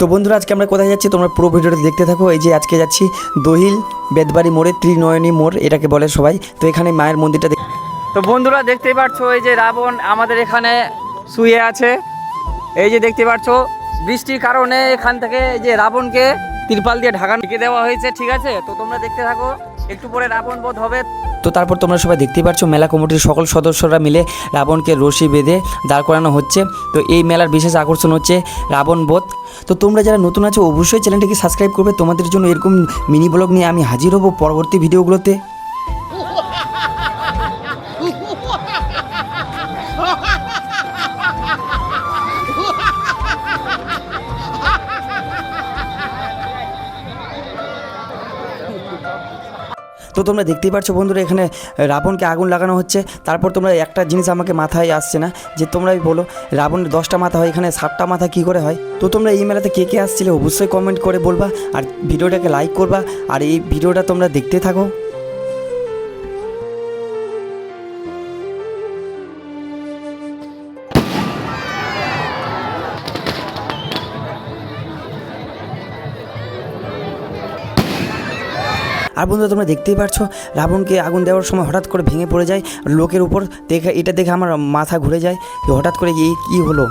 তো বন্ধুরা আজকে আমরা কোথায় যাচ্ছি তোমরা পুরো ভিডিওটা দেখতে থাকো। এই যে আজকে যাচ্ছি দহিল বেদবাড়ি মোড়ে, ত্রিনয়নী মোড় এটাকে বলে সবাই। তো এখানে মায়ের মন্দিরটা তো বন্ধুরা দেখতেই পাচ্ছ এই যে রাবণ আমাদের এখানে শুয়ে আছে। এই যে দেখতে পাচ্ছ বৃষ্টির কারণে এখান থেকে এই যে রাবণকে তিরপাল দিয়ে ঢেকে দেওয়া হয়েছে, ঠিক আছে। তো তোমরা দেখতে থাকো, একটু পরে রাবণ বধ হবে। তো তারপর তোমরা সবাই দেখতেই পাচ্ছ মেলা কমিটির সকল সদস্যরা মিলে রাবণকে রশি বেঁধে দাঁড় করানো হচ্ছে। তো এই মেলার বিশেষ আকর্ষণ হচ্ছে রাবণ বধ। তো তোমরা যারা নতুন আছো অবশ্যই চ্যানেলটিকে সাবস্ক্রাইব করবে। তোমাদের জন্য এরকম মিনি ব্লগ নিয়ে আমি হাজির হব পরবর্তী ভিডিওগুলোতে। তো তোমরা দেখতেই পাচ্ছ বন্ধুরা এখানে রাবণকে আগুন লাগানো হচ্ছে। তারপর তোমরা একটা জিনিস আমাকে মাথায় আসছে না যে তোমরাই বলো রাবণের 10টা মাথা হয়, এখানে 7টা মাথা কী করে হয়। তো তোমরা এই মেলাতে কে কে আসছিলে অবশ্যই কমেন্ট করে বলবা, আর ভিডিওটাকে লাইক করবা, আর এই ভিডিওটা তোমরা দেখতে থাকো। আর বন্ধুরা তোমরা দেখতেই পাচ্ছ রাবণকে আগুন দেওয়ার সময় হঠাৎ করে ভেঙে পড়ে যায় লোকের উপর। এটা দেখে আমার মাথা ঘুরে যায় যে হঠাৎ করে এই কী হলো।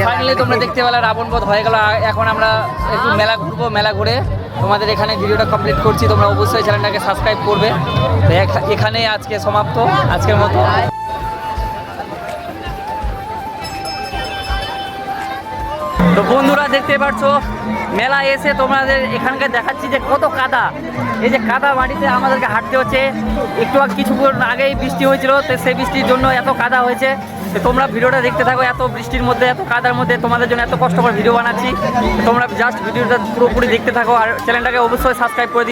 ফাইনালি তোমরা দেখতে পেলে রাবণ বধ হয়ে গেল। এখন আমরা একটু মেলা ঘুরবো, মেলা ঘুরে তোমাদের এখানে ভিডিওটা কমপ্লিট করছি। তোমরা অবশ্যই চ্যানেলটাকে সাবস্ক্রাইব করবে। তো এখানে আজকে সমাপ্ত আজকের মতো। তো বন্ধুরা দেখতে পাচ্ছ মেলা এসে তোমাদের এখানকার দেখাচ্ছি যে কত কাদা। এই যে কাদা মাটিতে আমাদেরকে হাঁটতে হচ্ছে। একটু কিছুক্ষণ আগেই বৃষ্টি হয়েছিল, তো সেই বৃষ্টির জন্য এত কাদা হয়েছে। তো তোমরা ভিডিওটা দেখতে থাকো। এত বৃষ্টির মধ্যে এত কাদার মধ্যে তোমাদের জন্য এত কষ্ট করে ভিডিও বানাচ্ছি। তোমরা জাস্ট ভিডিওটা পুরোপুরি দেখতে থাকো আর চ্যানেলটাকে অবশ্যই সাবস্ক্রাইব করে